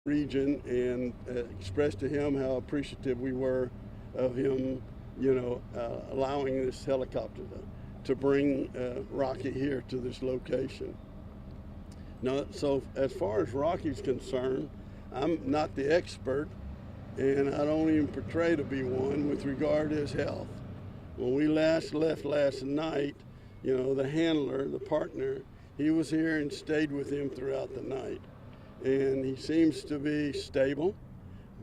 region and expressed to him how appreciative we were of him, allowing this helicopter to bring Rocky here to this location. Now, so as far as Rocky's concerned, I'm not the expert, and I don't even portray to be one with regard to his health. When we left last night, the handler, the partner, he was here and stayed with him throughout the night. And he seems to be stable,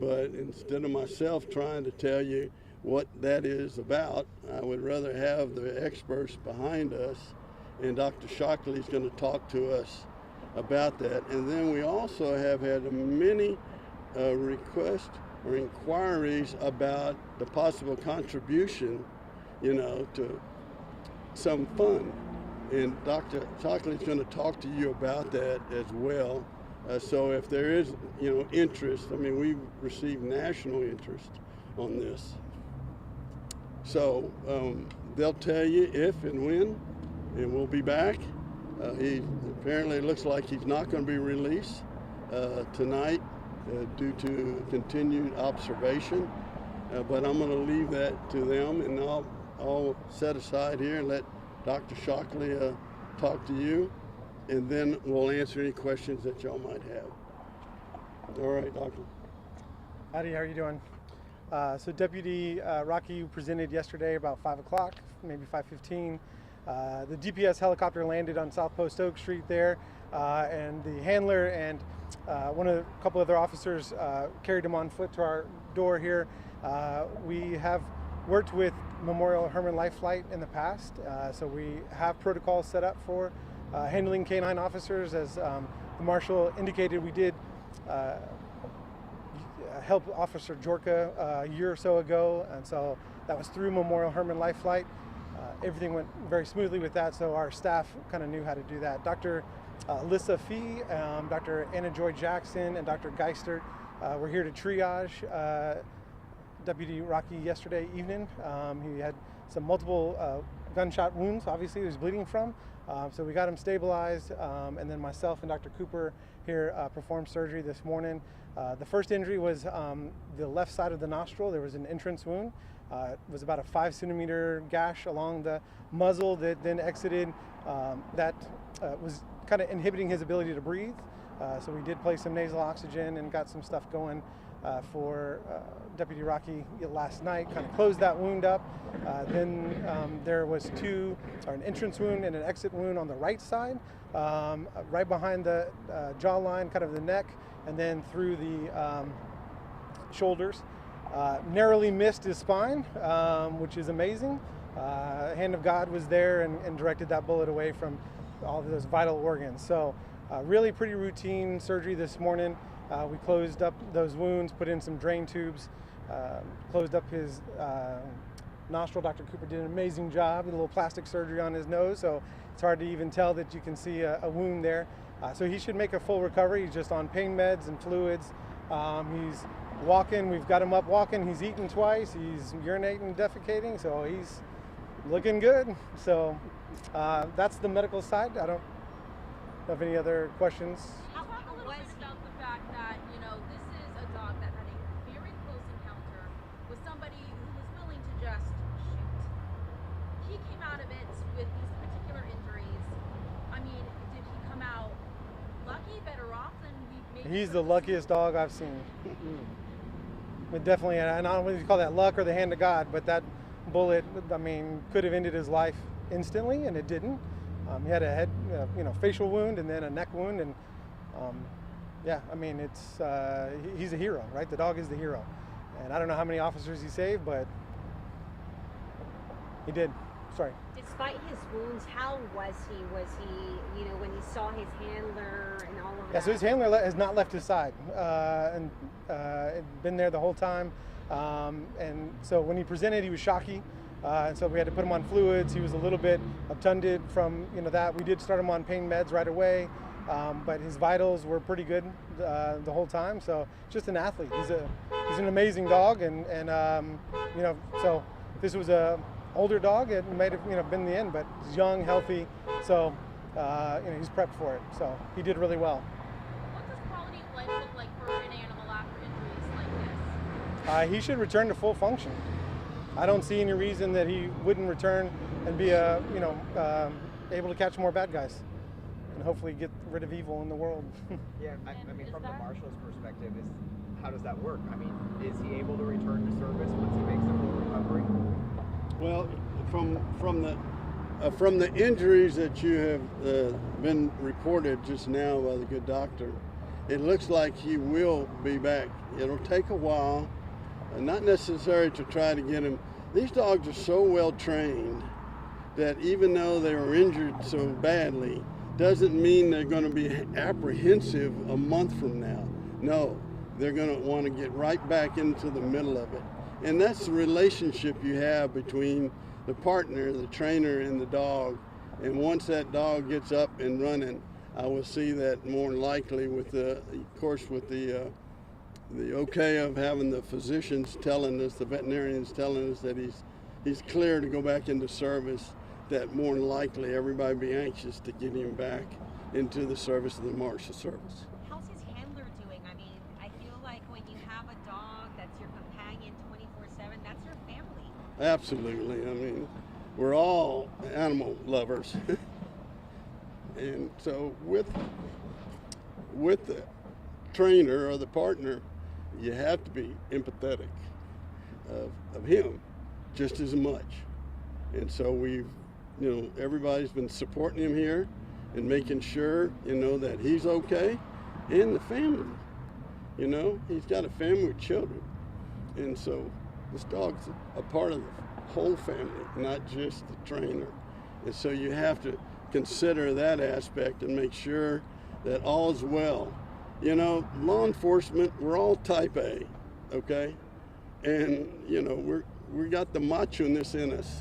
but instead of myself trying to tell you what that is about, I would rather have the experts behind us, and Dr. Shockley is going to talk to us about that. And then we also have had many requests or inquiries about the possible contribution, to some fund. And Dr. Shockley is going to talk to you about that as well. So if there is, interest, we've received national interest on this. So they'll tell you if and when, and we'll be back. He apparently looks like he's not going to be released tonight due to continued observation. But I'm going to leave that to them, and I'll set aside here and let Dr. Shockley talk to you, and then we'll answer any questions that y'all might have. All right, Doctor. Howdy, how are you doing? So Deputy Rocky presented yesterday about 5 o'clock, maybe 5:15. The DPS helicopter landed on South Post Oak Street there, and the handler and a couple other officers carried him on foot to our door here. We have worked with Memorial Hermann Life Flight in the past, so we have protocols set up for handling K-9 officers. As the Marshal indicated, we did help Officer Jorka a year or so ago, and so that was through Memorial Hermann Life Flight. Everything went very smoothly with that, so our staff kind of knew how to do that. Dr. Alyssa Fee, Dr. Anna Joy Jackson, and Dr. Geistert were here to triage Deputy Rocky yesterday evening. He had some multiple gunshot wounds, obviously, he was bleeding from. So we got him stabilized, and then myself and Dr. Cooper here performed surgery this morning. The first injury was the left side of the nostril. There was an entrance wound. It was about a 5-centimeter gash along the muzzle that then exited. That was kind of inhibiting his ability to breathe. So we did place some nasal oxygen and got some stuff going for Deputy Rocky last night, kind of closed that wound up. Then there was an entrance wound and an exit wound on the right side, right behind the jawline, kind of the neck, and then through the shoulders. Narrowly missed his spine, which is amazing. Hand of God was there and directed that bullet away from all of those vital organs. So really pretty routine surgery this morning. We closed up those wounds, put in some drain tubes, closed up his nostril. Dr. Cooper did an amazing job, did a little plastic surgery on his nose, so it's hard to even tell that you can see a wound there. So he should make a full recovery. He's just on pain meds and fluids. He's walking, we've got him up walking, he's eaten twice, he's urinating, defecating, so he's looking good. So that's the medical side. I don't have any other questions. Talk a little bit about the fact that, this is a dog that had a very close encounter with somebody who was willing to just shoot. He came out of it with these particular injuries. Did he come out lucky, better off than we maybe? He's the luckiest dog I've seen. But definitely, and I don't know if you call that luck or the hand of God, but that bullet, could have ended his life instantly, and it didn't. He had a head, facial wound and then a neck wound, and he's a hero, right? The dog is the hero, and I don't know how many officers he saved, but he did. Sorry. Despite his wounds, how was he? Was he, when he saw his handler and all of that? Yeah, so his handler has not left his side, and been there the whole time. And so when he presented, he was shocky. And so we had to put him on fluids. He was a little bit obtunded from that. We did start him on pain meds right away, but his vitals were pretty good the whole time. So just an athlete. He's an amazing dog, and so if this was a older dog, it might have been the end. But he's young, healthy, so he's prepped for it. So he did really well. What does quality of life look like for an animal He should return to full function. I don't see any reason that he wouldn't return and be able to catch more bad guys and hopefully get rid of evil in the world. Yeah, I mean, from the marshal's perspective, how does that work? I mean, is he able to return to service once he makes a full recovery? Well, from the injuries that you have been reported just now by the good doctor, it looks like he will be back. It'll take a while, not necessary to try to get him. These dogs are so well trained that even though they were injured so badly, doesn't mean they're going to be apprehensive a month from now. No, they're going to want to get right back into the middle of it. And that's the relationship you have between the partner, the trainer, and the dog. And once that dog gets up and running, I will see that more likely with the okay of having the physicians telling us, the veterinarians telling us that he's clear to go back into service, that more than likely everybody be anxious to get him back into the service of the Marshal Service. How's his handler doing? I mean, I feel like when you have a dog that's your companion 24/7, that's your family. Absolutely. I mean, we're all animal lovers. And so with the trainer or the partner, you have to be empathetic of him just as much. And so everybody's been supporting him here and making sure, that he's okay, and the family. He's got a family with children. And so this dog's a part of the whole family, not just the trainer. And so you have to consider that aspect and make sure that all is well. Law enforcement, we're all type A, okay? And, we got the macho-ness in us.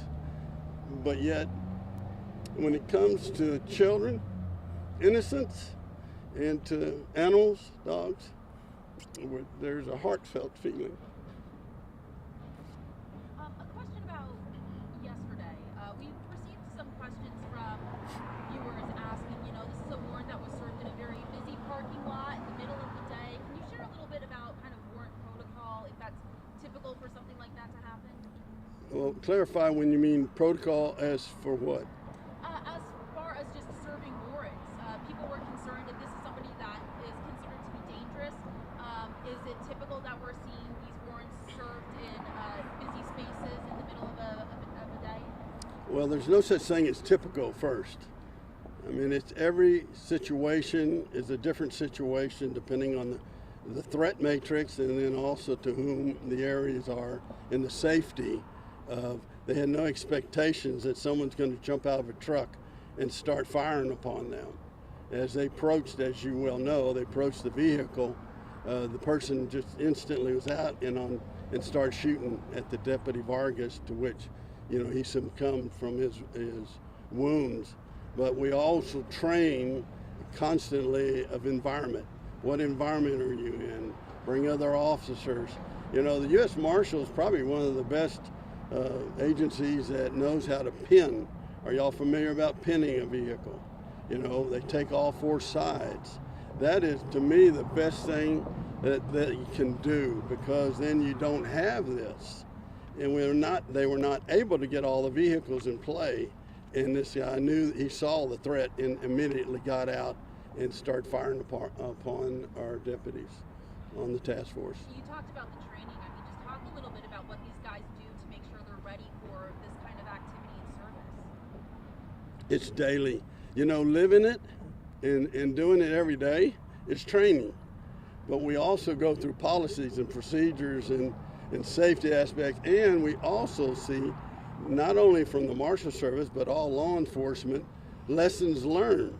But yet, when it comes to children, innocence, and to animals, dogs, there's a heartfelt feeling. A question about yesterday. We received some questions from viewers asking, this is a warrant that was served in a very busy parking lot in the middle of the day. Can you share a little bit about kind of warrant protocol, if that's typical for something like that to happen? Well, clarify when you mean protocol as for what? As far as just serving warrants, people were concerned if this is somebody that is considered to be dangerous. Is it typical that we're seeing these warrants served in busy spaces in the middle of a day? Well, there's no such thing as typical first. I mean, every situation is a different situation depending on the threat matrix, and then also to whom the areas are and the safety of. They had no expectations that someone's going to jump out of a truck and start firing upon them. As they approached, as you well know, they approached the vehicle. The person just instantly was out and started shooting at the Deputy Vargas, to which, he succumbed from his wounds. But we also train constantly of environment. What environment are you in? Bring other officers. The U.S. Marshal is probably one of the best agencies that knows how to pin. Are y'all familiar about pinning a vehicle? They take all four sides. That is, to me, the best thing that you can do, because then you don't have this. And they were not able to get all the vehicles in play. And this guy knew he saw the threat and immediately got out and started firing upon our deputies on the task force. You talked about the training. I mean, just talk a little bit about what these guys do to make sure they're ready for this kind of activity and service. It's daily. Living it and doing it every day is training. But we also go through policies and procedures and safety aspects, and we also see, not only from the Marshal Service, but all law enforcement, lessons learned.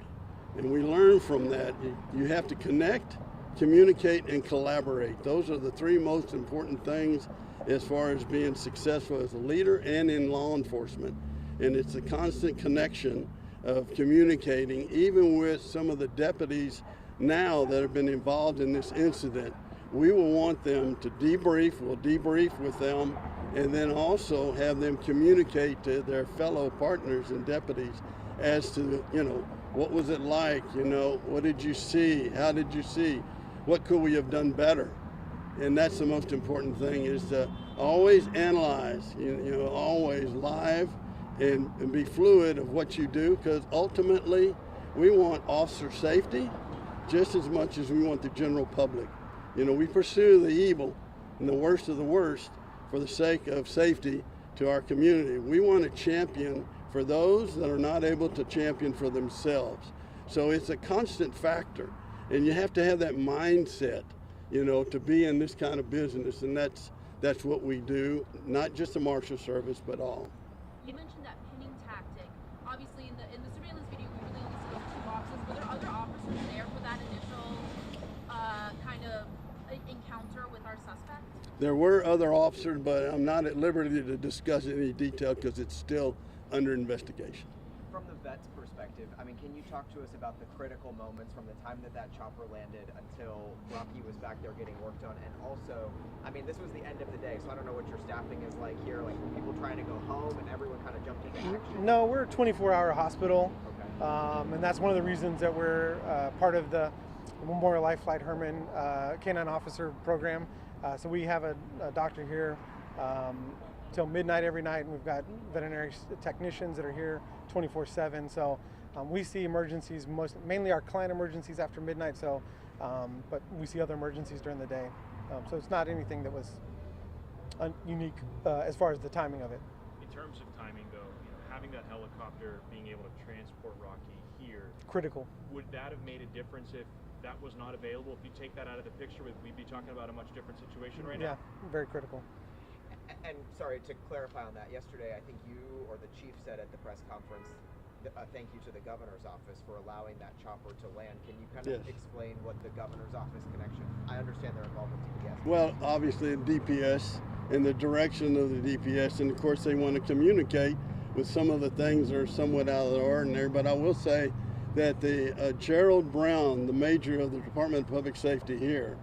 And we learn from that. You have to connect, communicate, and collaborate. Those are the three most important things as far as being successful as a leader and in law enforcement. And it's a constant connection of communicating, even with some of the deputies now that have been involved in this incident. We will want them to debrief. We'll debrief with them, and then also have them communicate to their fellow partners and deputies as to, what was it like? What did you see? How did you see? What could we have done better? And that's the most important thing, is to always analyze, always live and be fluid of what you do, because ultimately we want officer safety just as much as we want the general public. We pursue the evil and the worst of the worst for the sake of safety to our community. We want to champion for those that are not able to champion for themselves. So it's a constant factor, and you have to have that mindset, to be in this kind of business, and that's what we do, not just the Marshal Service, but all. You mentioned that pinning tactic. Obviously, in the surveillance video, we really only see those two officers. Were there other officers there for that initial kind of encounter with our suspect? There were other officers, but I'm not at liberty to discuss any detail because it's still under investigation. From the vet's perspective, can you talk to us about the critical moments from the time that chopper landed until Rocky was back there getting work done? And also, this was the end of the day, so I don't know what your staffing is like here. Like, were people trying to go home and everyone kind of jumped into action? No, we're a 24-hour hospital, Okay. and that's one of the reasons that we're part of the Memorial Life Flight Herman K-9 officer program. So we have a doctor here till midnight every night, and we've got veterinary technicians that are here 24/7. So we see emergencies, mainly our client emergencies after midnight. So, but we see other emergencies during the day. So it's not anything that was unique as far as the timing of it. In terms of timing, though, having that helicopter being able to transport Rocky here, Critical. would that have made a difference if that was not available? If you take that out of the picture, would we be talking about a much different situation right now? Yeah, very critical. And sorry, to clarify on that, yesterday I think you or the chief said at the press conference, thank you to the governor's office for allowing that chopper to land. Can you kind of explain what the governor's office connection? I understand they're involved with DPS. Well, obviously the DPS and the direction of the DPS, and of course they want to communicate with some of the things that are somewhat out of the ordinary. But I will say that the Gerald Brown, the major of the Department of Public Safety here,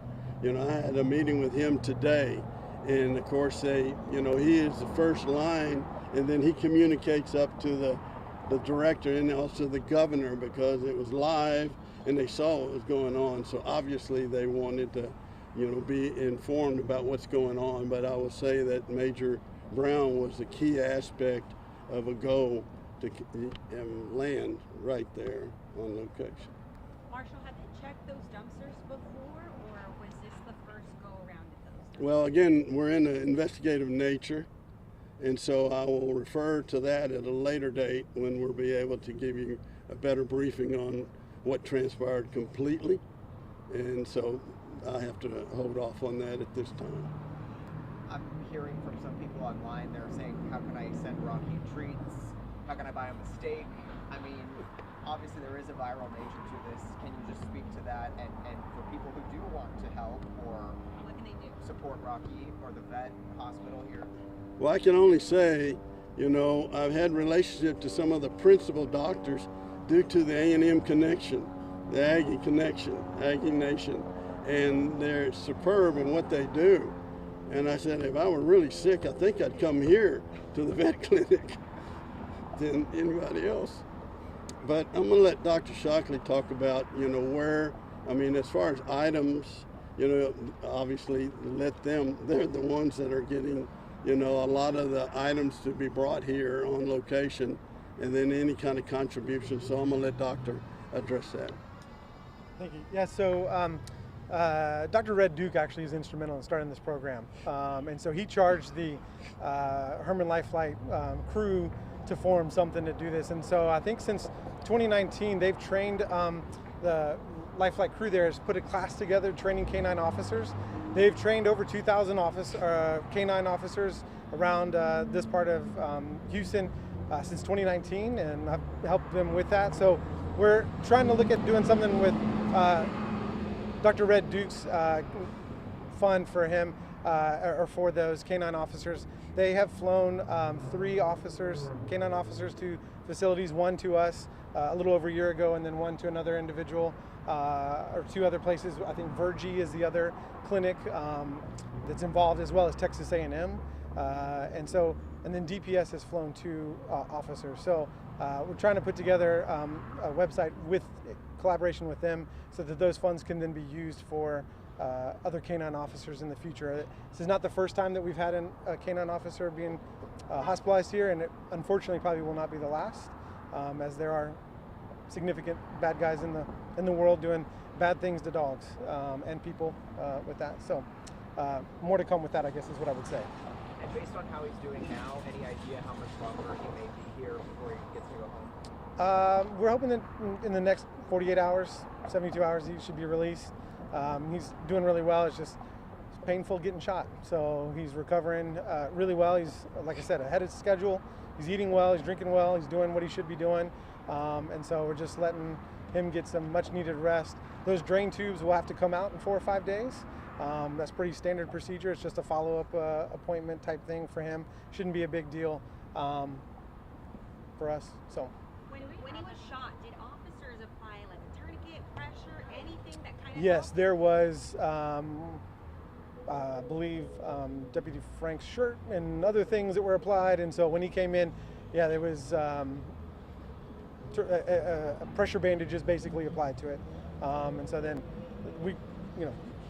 I had a meeting with him today, and of course he is the first line, and then he communicates up to the director and also the governor, because it was live and they saw what was going on. So obviously they wanted to be informed about what's going on. But I will say that Major Brown was the key aspect of a goal to land right there on location. Marshall, have they checked those dumpsters before, or was this the first go around at those? Well, again, we're in an investigative nature, and so I will refer to that at a later date when we'll be able to give you a better briefing on what transpired completely. And so I have to hold off on that at this time. I'm hearing from some people online, they're saying, how can I send Rocky treats? How can I buy him a steak? Obviously there is a viral nature to this. Can you just speak to that? And for people who do want to help or What can they do? support Rocky or the vet hospital here? Well, I can only say, I've had relationship to some of the principal doctors due to the A&M connection, the Aggie connection, Aggie Nation, and they're superb in what they do. And I said, if I were really sick, I think I'd come here to the vet clinic than anybody else. But I'm going to let Dr. Shockley talk about, where, as far as items, obviously let them, they're the ones that are getting, a lot of the items to be brought here on location, and then any kind of contribution. So I'm going to let Doctor address that. Thank you. Yeah, so Dr. Red Duke actually is instrumental in starting this program. And so he charged the Herman Life Flight crew to form something to do this. And so I think since 2019, they've trained the Life Flight crew there has put a class together training K-9 officers. They've trained over 2,000 K-9 officers around this part of Houston since 2019, and I've helped them with that. So we're trying to look at doing something with Dr. Red Duke's fund for him, or for those K-9 officers. They have flown 3 officers, K-9 officers, to facilities, one to us a little over a year ago, and then one to another individual, or 2 other places. I think Virgie is the other clinic that's involved, as well as Texas A&M. And then DPS has flown 2 officers. So we're trying to put together a website with collaboration with them, so that those funds can then be used for other K-9 officers in the future. This is not the first time that we've had a K-9 officer being hospitalized here, and it unfortunately probably will not be the last, as there are significant bad guys in the world doing bad things to dogs and people with that. So more to come with that, I guess, is what I would say. And based on how he's doing now, any idea how much longer he may be here before he gets to go home? We're hoping that in the next 48 hours, 72 hours, he should be released. He's doing really well. It's painful getting shot. So he's recovering really well. He's, like I said, ahead of schedule. He's eating well, he's drinking well, he's doing what he should be doing. And so we're just letting him get some much needed rest. Those drain tubes will have to come out in 4 or 5 days. That's pretty standard procedure. It's just a follow-up appointment type thing for him. Shouldn't be a big deal for us. So. When he was shot, did officers apply like a tourniquet, pressure, anything that kind of? Yes, helped? there was, I believe, Deputy Frank's shirt and other things that were applied. And so when he came in, yeah, there was pressure bandages basically applied to it. And so then we,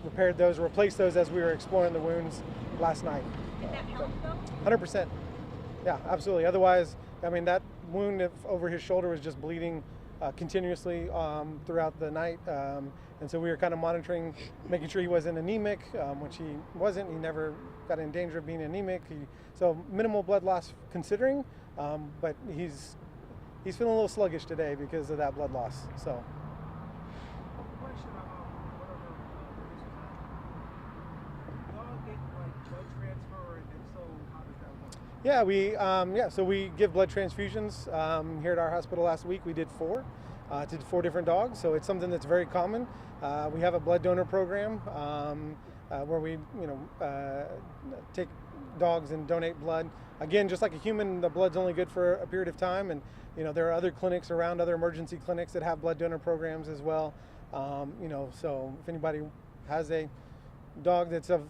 repaired those, replaced those as we were exploring the wounds last night. Did that help though? 100%. Yeah, absolutely. Otherwise, I mean, that wound over his shoulder was just bleeding continuously throughout the night. And so we were kind of monitoring, making sure he wasn't anemic, which he wasn't. He never got in danger of being anemic. So minimal blood loss considering, but he's feeling a little sluggish today because of that blood loss. So. Yeah, so we give blood transfusions here at our hospital. Last week we did 4 to 4 different dogs, so it's something that's very common. We have a blood donor program where we take dogs and donate blood. Again, just like a human, the blood's only good for a period of time, and there are other clinics around, other emergency clinics that have blood donor programs as well. So if anybody has a dog that's of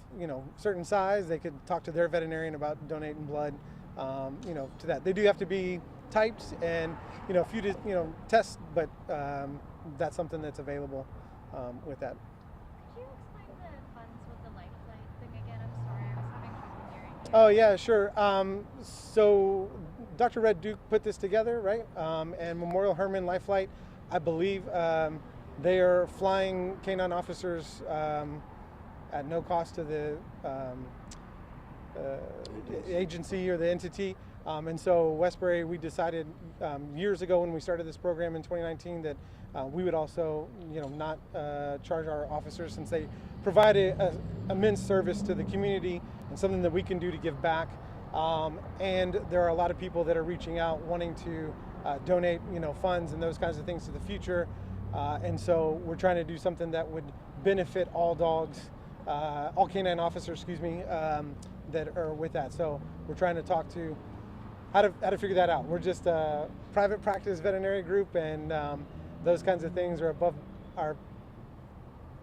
certain size, they could talk to their veterinarian about donating blood to that. They do have to be typed and a few tests, but that's something that's available with that. Could you explain the funds with the lifeline thing again? I'm sorry, I was having trouble hearing you. Oh yeah, sure. So Dr. Red Duke put this together, right? And Memorial Hermann Life Flight, I believe they are flying K-9 officers at no cost to the agency or the entity. And so Westbury, we decided years ago when we started this program in 2019 that we would also not charge our officers, since they provide a immense service to the community and something that we can do to give back. And there are a lot of people that are reaching out wanting to donate funds and those kinds of things to the future. And so we're trying to do something that would benefit all dogs, all K-9 officers, that are with that. So we're trying to talk to how to figure that out. We're just a private practice veterinary group, and those kinds of things are above our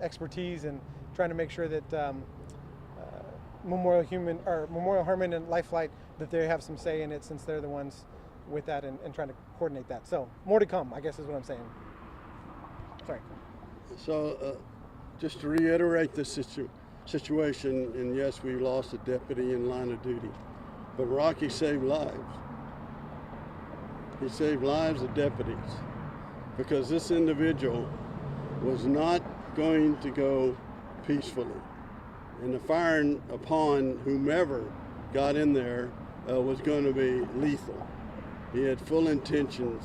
expertise, and trying to make sure that Memorial Hermann and Life Flight, that they have some say in it, since they're the ones with that, and trying to coordinate that. So more to come, I guess, is what I'm saying. Sorry. So just to reiterate the situation, and yes, we lost a deputy in line of duty, but Rocky saved lives. He saved lives of deputies, because this individual was not going to go peacefully. And the firing upon whomever got in there was going to be lethal. He had full intentions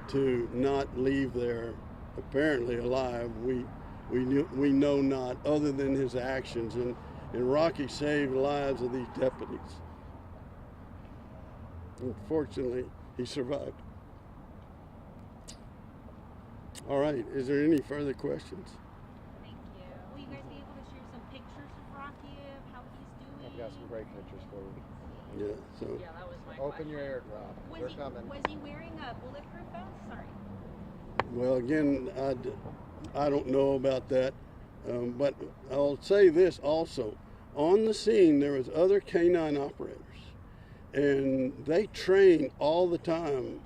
to not leave there apparently alive. We know not, other than his actions, and Rocky saved the lives of these deputies. Unfortunately, he survived. All right, is there any further questions? Thank you. Will you guys be able to share some pictures of Rocky, of how he's doing? I've got some great pictures for you. Yeah, so. Yeah, that was my Open question. your airdrop. They're coming. Was he wearing a bulletproof vest? Sorry. Well, again, I don't know about that, but I'll say this also. On the scene, there was other K-9 operators, and they train all the time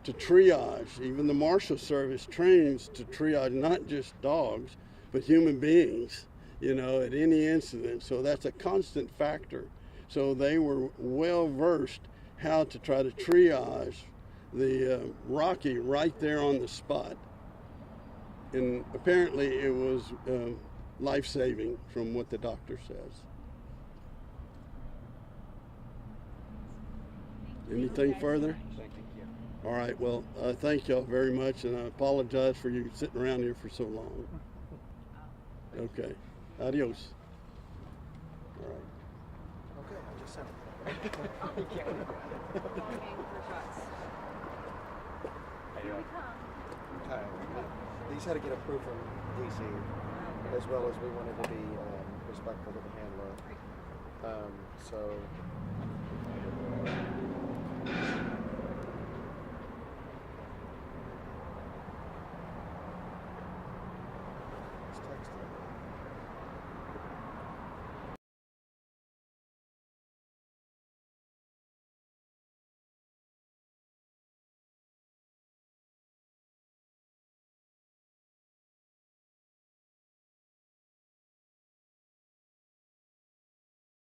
to triage. Even the Marshal Service trains to triage not just dogs, but human beings. you know, at any incident. So that's a constant factor. So they were well versed how to try to triage the Rocky right there on the spot. And apparently it was life-saving from what the doctor says. Anything further? Thank you. All right, well, thank y'all very much, and I apologize for you sitting around here for so long. Okay, adios. All right. Okay, I just sent it. These had to get approved from DC, as well as we wanted to be respectful to the handler. So